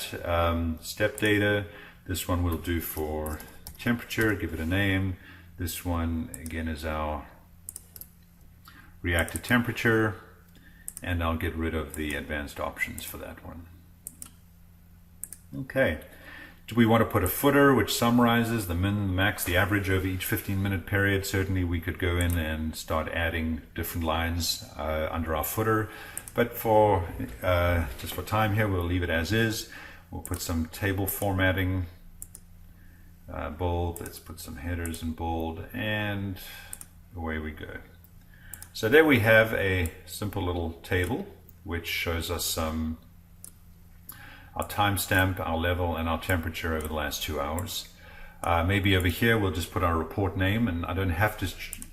Step data, this one we'll do for temperature, give it a name. This one again is our reactor temperature. and I'll get rid of the advanced options for that one. Okay. Do we want to put a footer which summarizes the min, the max, the average over each 15-minute period? Certainly we could go in and start adding different lines under our footer, but for just for time here, we'll leave it as is. We'll put some table formatting, bold. Let's put some headers in bold, and away we go. So there we have a simple little table which shows us some our timestamp, our level, and our temperature over the last 2 hours. Maybe over here we'll just put our report name, and I don't have to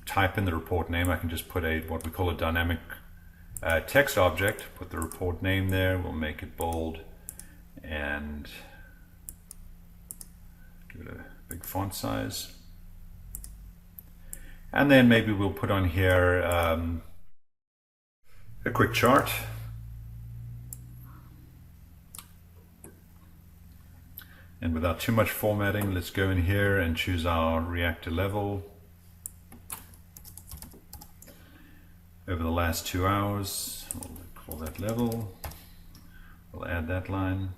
type in the report name. I can just put what we call a dynamic text object, put the report name there. We'll make it bold and give it a big font size. And then maybe we'll put on here a quick chart. And without too much formatting, let's go in here and choose our reactor level over the last 2 hours. We'll call that level. We'll add that line.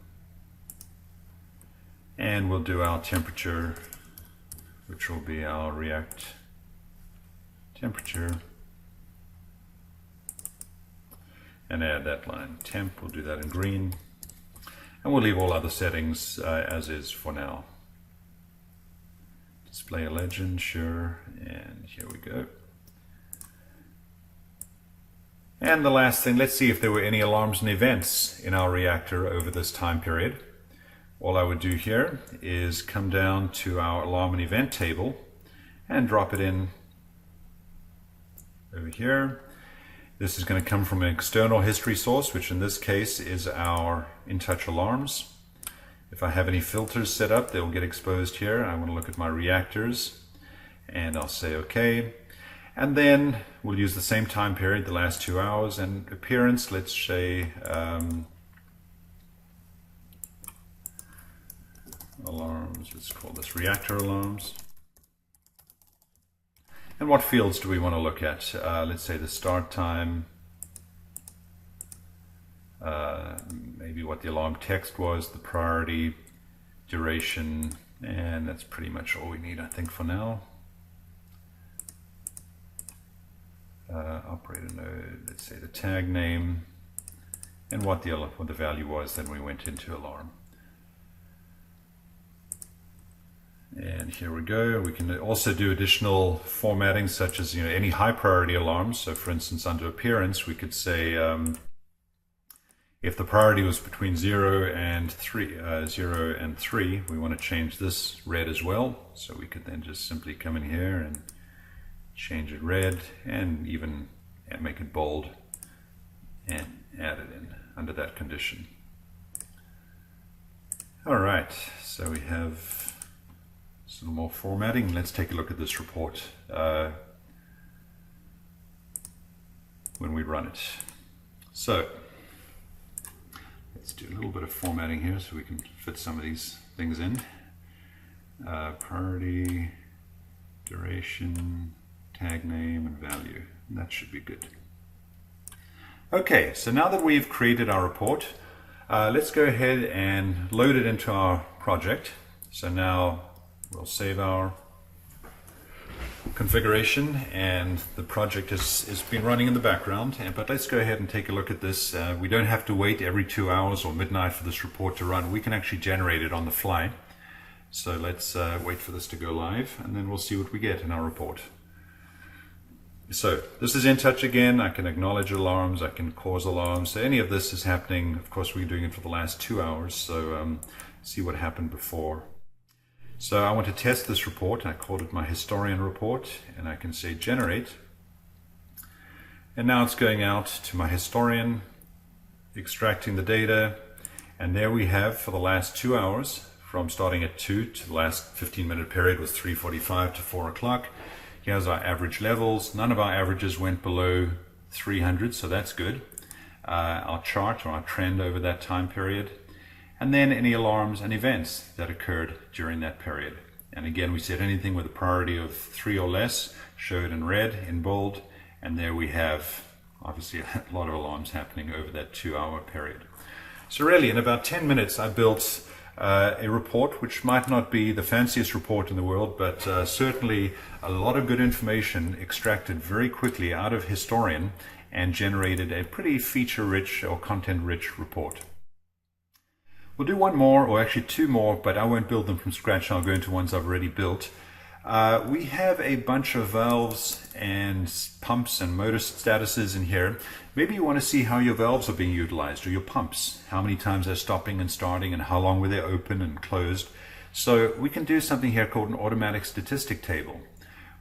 And we'll do our temperature, which will be our react temperature. And add that line. Temp, we'll do that in green. And we'll leave all other settings as is for now. Display a legend, sure, and here we go. And the last thing, let's see if there were any alarms and events in our reactor over this time period. All I would do here is come down to our alarm and event table and drop it in over here. This is going to come from an external history source, which in this case is our InTouch alarms. If I have any filters set up, they will get exposed here. I want to look at my reactors, and I'll say OK. And then we'll use the same time period, the last 2 hours, and appearance, let's say alarms, let's call this reactor alarms. And what fields do we want to look at? Let's say the start time, maybe what the alarm text was, the priority, duration, and that's pretty much all we need, I think, for now. Operator node, let's say the tag name, and what the value was, then we went into alarm. And here we go. We can also do additional formatting, such as any high priority alarms. So for instance, under appearance, we could say if the priority was between 0 and 3, we want to change this red as well. So we could then just simply come in here and change it red, and even make it bold and add it in under that condition. All right, so we have some more formatting. Let's take a look at this report when we run it. So let's do a little bit of formatting here so we can fit some of these things in. Priority, duration, tag name, and value. And that should be good. Okay, so now that we've created our report, let's go ahead and load it into our project. So now we'll save our configuration, and the project has been running in the background. But let's go ahead and take a look at this. We don't have to wait every 2 hours or midnight for this report to run. We can actually generate it on the fly. So let's wait for this to go live, and then we'll see what we get in our report. So this is InTouch again. I can acknowledge alarms, I can cause alarms. So any of this is happening. Of course, we're doing it for the last 2 hours, so see what happened before. So I want to test this report. I called it my historian report, and I can say generate. And now it's going out to my historian, extracting the data, and there we have for the last 2 hours, from starting at 2 to the last 15-minute period was 3:45 to 4 o'clock. Here's our average levels. None of our averages went below 300, so that's good. Our chart, or our trend over that time period. And then any alarms and events that occurred during that period. And again, we said anything with a priority of 3 or less, showed in red, in bold, and there we have obviously a lot of alarms happening over that 2-hour period. So really, in about 10 minutes, I built a report which might not be the fanciest report in the world, but certainly a lot of good information extracted very quickly out of Historian and generated a pretty feature-rich or content-rich report. We'll do one more, or actually two more, but I won't build them from scratch. I'll go into ones I've already built. We have a bunch of valves and pumps and motor statuses in here. Maybe you want to see how your valves are being utilized, or your pumps, how many times they're stopping and starting, and how long were they open and closed. So we can do something here called an automatic statistic table,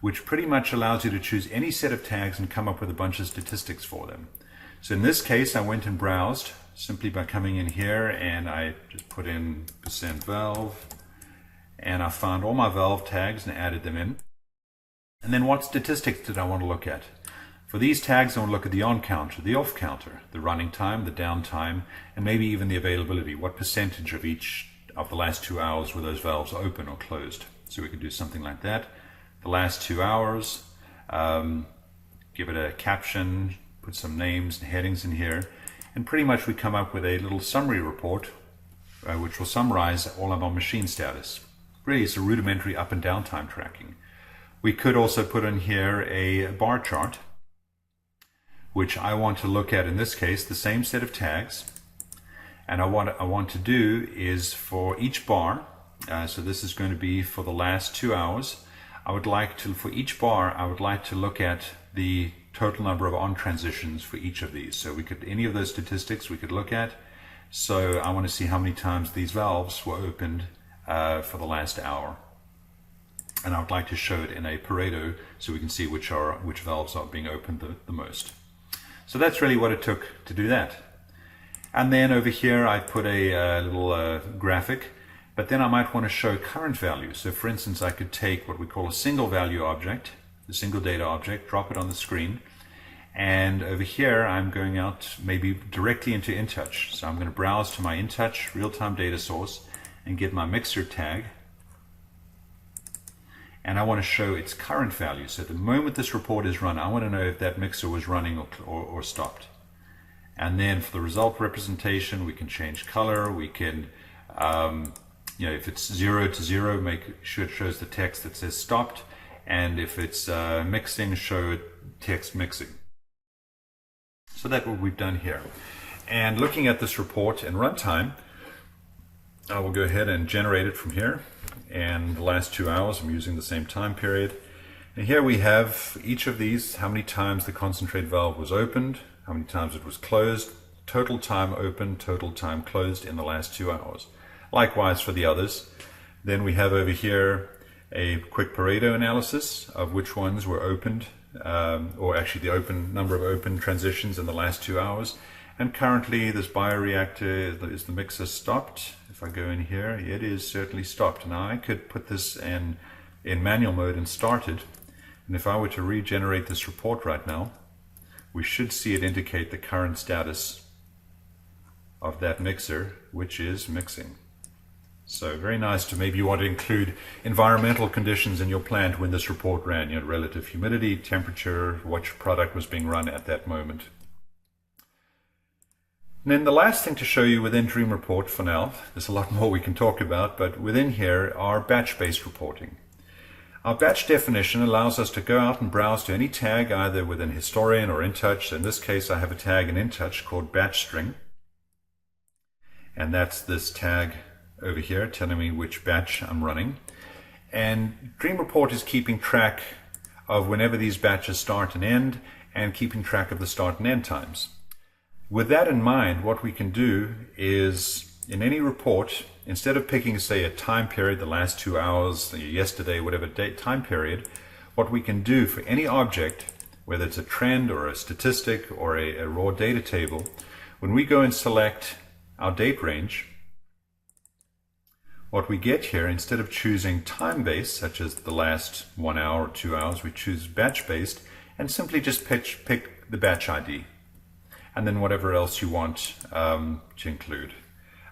which pretty much allows you to choose any set of tags and come up with a bunch of statistics for them. So in this case, I went and browsed simply by coming in here, and I just put in %valve, and I found all my valve tags and added them in. And then what statistics did I want to look at? For these tags, I want to look at the on counter, the off counter, the running time, the downtime, and maybe even the availability. What percentage of each of the last 2 hours were those valves open or closed? So we could do something like that. The last 2 hours, give it a caption, put some names and headings in here, and pretty much we come up with a little summary report which will summarize all of our machine status. Really, it's a rudimentary up and down time tracking. We could also put in here a bar chart, which I want to look at, in this case, the same set of tags. And what I want to do is for each bar, so this is going to be for the last 2 hours, I would like to, for each bar, I would like to look at the total number of on transitions for each of these. So we could, any of those statistics we could look at. So I want to see how many times these valves were opened for the last hour. And I would like to show it in a Pareto so we can see which valves are being opened the most. So that's really what it took to do that. And then over here I put a little graphic, but then I might want to show current values. So for instance, I could take what we call a single value object, the single data object, drop it on the screen, and over here I'm going out maybe directly into InTouch. So I'm going to browse to my InTouch real-time data source and get my mixer tag, and I want to show its current value. So the moment this report is run, I want to know if that mixer was running or stopped. And then for the result representation, we can change color. We can, if it's 0 to 0, make sure it shows the text that says stopped. And if it's mixing, show text mixing. So that's what we've done here. And looking at this report in Runtime, I will go ahead and generate it from here. And the last 2 hours, I'm using the same time period. And here we have each of these, how many times the concentrate valve was opened, how many times it was closed, total time open, total time closed in the last 2 hours. Likewise for the others. Then we have over here a quick Pareto analysis of which ones were opened, or actually the number of open transitions in the last 2 hours. And currently this bioreactor, is the mixer stopped? If I go in here, it is certainly stopped. Now I could put this in manual mode and start it. And if I were to regenerate this report right now, we should see it indicate the current status of that mixer, which is mixing. So very nice to maybe you want to include environmental conditions in your plant when this report ran, relative humidity, temperature, which product was being run at that moment. And then the last thing to show you within Dream Report for now, there's a lot more we can talk about, but within here are batch-based reporting. Our batch definition allows us to go out and browse to any tag either within Historian or InTouch. So in this case I have a tag in InTouch called batch string, and that's this tag over here telling me which batch I'm running. And Dream Report is keeping track of whenever these batches start and end, and keeping track of the start and end times. With that in mind, what we can do is, in any report, instead of picking, say, a time period, the last 2 hours, yesterday, whatever time period, what we can do for any object, whether it's a trend or a statistic or a raw data table, when we go and select our date range, what we get here, instead of choosing time-based, such as the last 1 hour or 2 hours, we choose batch-based and simply just pick the batch ID. And then whatever else you want to include.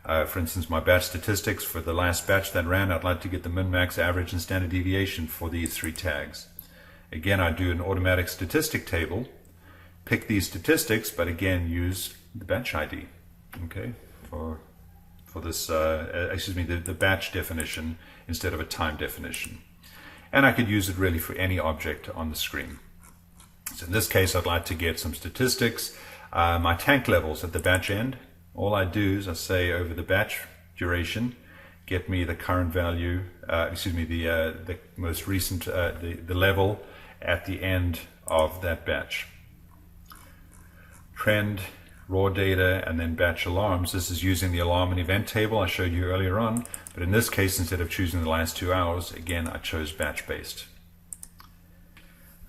For instance, my batch statistics for the last batch that ran, I'd like to get the min, max, average, and standard deviation for these 3 tags. Again, I do an automatic statistic table pick these statistics, but again use the batch ID, okay, for this, the batch definition instead of a time definition. And I could use it really for any object on the screen. So in this case, I'd like to get some statistics. My tank levels at the batch end. All I do is I say over the batch duration, get me the current value, the most recent, the level at the end of that batch. Trend, raw data, and then batch alarms. This is using the alarm and event table I showed you earlier on, but in this case, instead of choosing the last 2 hours, again, I chose batch based.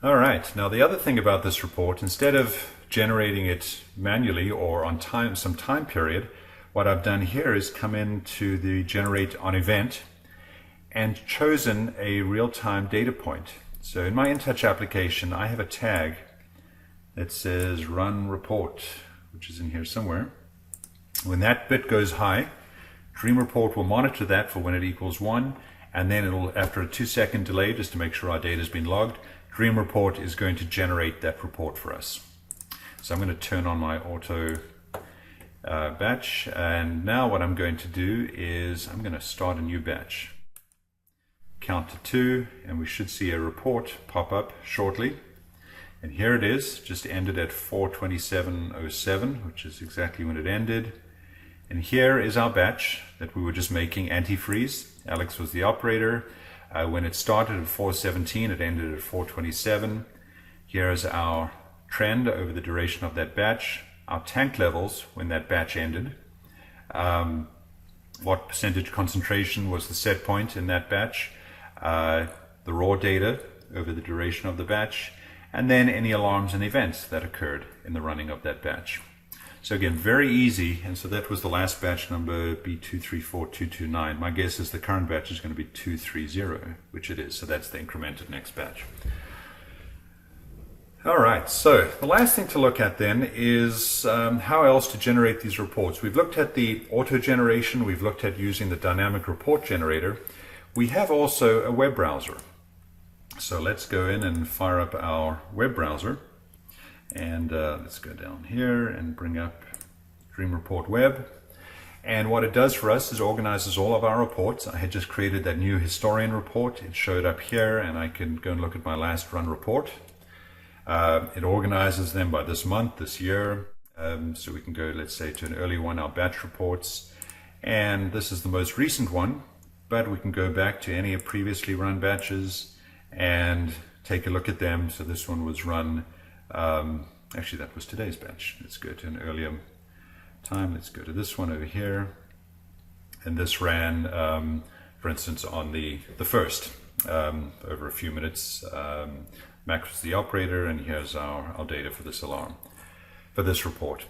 All right, now the other thing about this report, instead of generating it manually or on some time period, what I've done here is come into the generate on event and chosen a real-time data point. So in my InTouch application, I have a tag that says run report, which is in here somewhere. When that bit goes high, Dream Report will monitor that for when it equals 1, and then it'll, after a 2-second delay, just to make sure our data has been logged, Dream Report is going to generate that report for us. So I'm going to turn on my auto batch, and now what I'm going to do is I'm going to start a new batch. Count to 2, and we should see a report pop up shortly. And here it is, just ended at 4:27:07, which is exactly when it ended. And here is our batch that we were just making, antifreeze. Alex was the operator. When it started at 4:17, it ended at 4:27. Here is our trend over the duration of that batch, our tank levels when that batch ended, what percentage concentration was the set point in that batch, the raw data over the duration of the batch, and then any alarms and events that occurred in the running of that batch. So again, very easy. And so that was the last batch number, B234229. My guess is the current batch is going to be 230, which it is. So that's the incremented next batch. All right, so the last thing to look at then is how else to generate these reports. We've looked at the auto generation. We've looked at using the dynamic report generator. We have also a web browser. So let's go in and fire up our web browser. And let's go down here and bring up Dream Report Web. And what it does for us is organizes all of our reports. I had just created that new historian report. It showed up here, and I can go and look at my last run report. It organizes them by this month, this year. So we can go, let's say, to an early one, our batch reports. And this is the most recent one, but we can go back to any of previously run batches and take a look at them. So this one was run, actually that was today's batch. Let's go to an earlier time. Let's go to this one over here. And this ran, for instance, on the 1st, over a few minutes. Max was the operator, and here's our data for this alarm, for this report.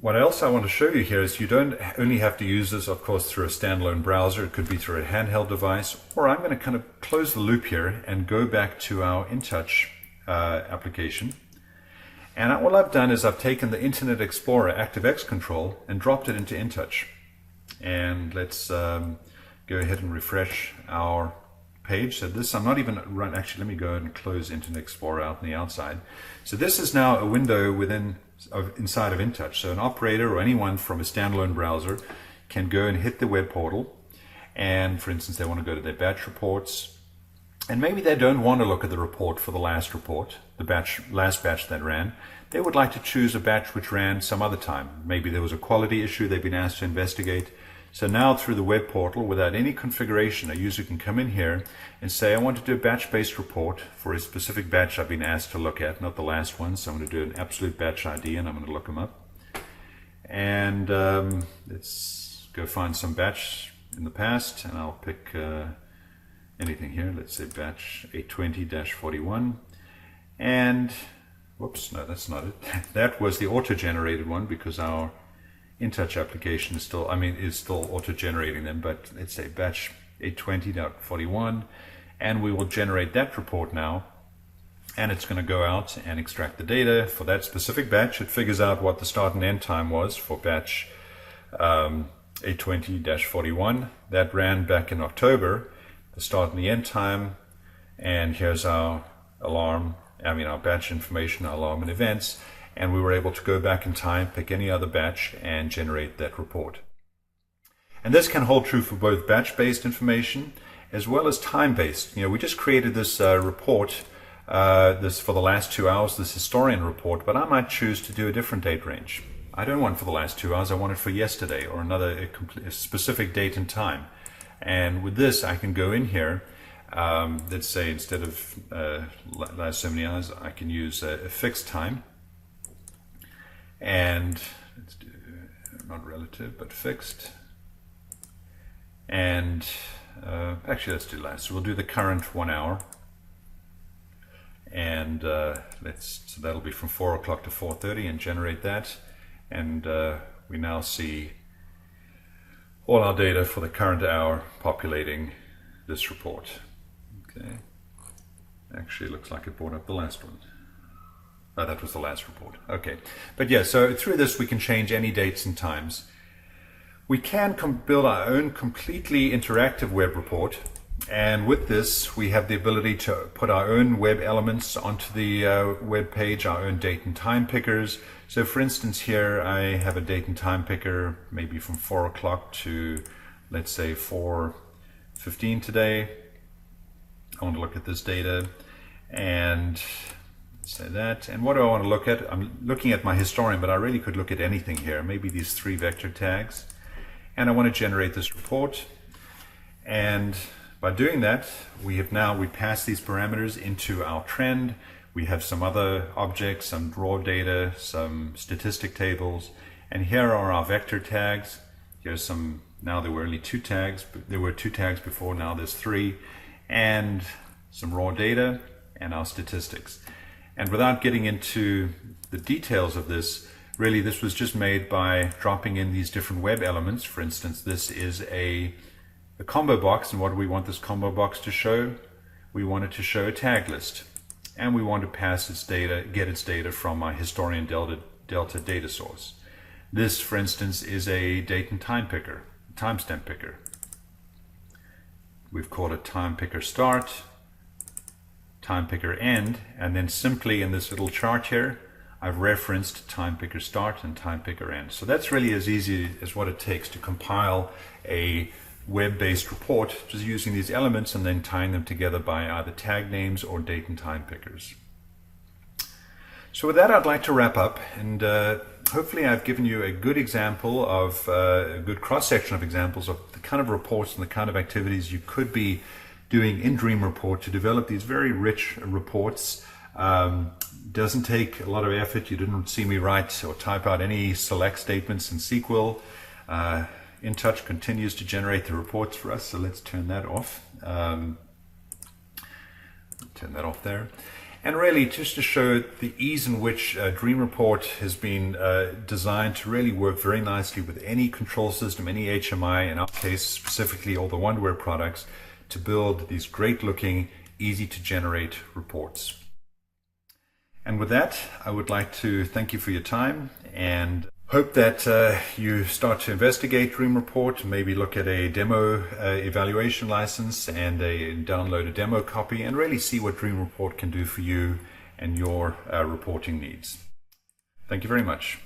What else I want to show you here is you don't only have to use this, of course, through a standalone browser. It could be through a handheld device, or I'm going to kind of close the loop here and go back to our InTouch application. And what I've done is I've taken the Internet Explorer ActiveX control and dropped it into InTouch. And let's go ahead and refresh our page. So this, I'm not even run, actually let me go and close Internet Explorer out on the outside. So this is now a window inside of InTouch. So an operator or anyone from a standalone browser can go and hit the web portal, and for instance they want to go to their batch reports, and maybe they don't want to look at the report for the last report, the last batch that ran. They would like to choose a batch which ran some other time. Maybe there was a quality issue they've been asked to investigate. So now through the web portal, without any configuration, a user can come in here and say, I want to do a batch-based report for a specific batch I've been asked to look at, not the last one. So I'm going to do an absolute batch ID, and I'm going to look them up. And let's go find some batch in the past, and I'll pick anything here. Let's say batch 820-41. And, whoops, no, that's not it. That was the auto-generated one, because our InTouch application is still, auto-generating them, but let's say batch 820.41, and we will generate that report now, and it's going to go out and extract the data for that specific batch. It figures out what the start and end time was for batch 820-41. That ran back in October, the start and the end time, and here's our alarm our batch information, our alarm and events, and we were able to go back in time, pick any other batch, and generate that report. And this can hold true for both batch-based information as well as time-based. We just created this report, this for the last 2 hours, this historian report, but I might choose to do a different date range. I don't want it for the last 2 hours, I want it for yesterday or a specific date and time. And with this, I can go in here, let's say instead of last so many hours, I can use a fixed time. And let's do, not relative, but fixed. And actually, let's do last. So we'll do the current 1 hour. And so that'll be from 4 o'clock to 4:30 and generate that. And we now see all our data for the current hour populating this report. Okay. Actually, it looks like it brought up the last one. Oh, that was the last report. Okay. But yeah, so through this we can change any dates and times. We can build our own completely interactive web report. And with this, we have the ability to put our own web elements onto the web page, our own date and time pickers. So for instance, here I have a date and time picker, maybe from 4 o'clock to, let's say, 4:15 today. I want to look at this data and say that. And what do I want to look at? I'm looking at my historian, but I really could look at anything here, maybe these 3 vector tags. And I want to generate this report. And by doing that, we pass these parameters into our trend. We have some other objects, some raw data, some statistic tables, and here are our vector tags. Here's some, now there were only 2 tags, but there were 2 tags before, now there's 3, and some raw data and our statistics. And without getting into the details of this, really this was just made by dropping in these different web elements. For instance, this is a combo box, and what do we want this combo box to show? We want it to show a tag list, and we want to pass its data, get its data from my historian delta data source. This, for instance, is a date and time picker, timestamp picker. We've called it time picker start, time picker end, and then simply in this little chart here, I've referenced time picker start and time picker end. So that's really as easy as what it takes to compile a web-based report, just using these elements and then tying them together by either tag names or date and time pickers. So with that, I'd like to wrap up, and hopefully I've given you a good example of a good cross-section of examples of the kind of reports and the kind of activities you could be doing in Dream Report to develop these very rich reports. Doesn't take a lot of effort. You didn't see me write or type out any select statements in SQL. InTouch continues to generate the reports for us, so let's turn that off. Turn that off there. And really, just to show the ease in which Dream Report has been designed to really work very nicely with any control system, any HMI, in our case specifically all the Wonderware products, to build these great looking, easy to generate reports. And with that, I would like to thank you for your time and hope that you start to investigate Dream Report, maybe look at a demo evaluation license and download a demo copy and really see what Dream Report can do for you and your reporting needs. Thank you very much.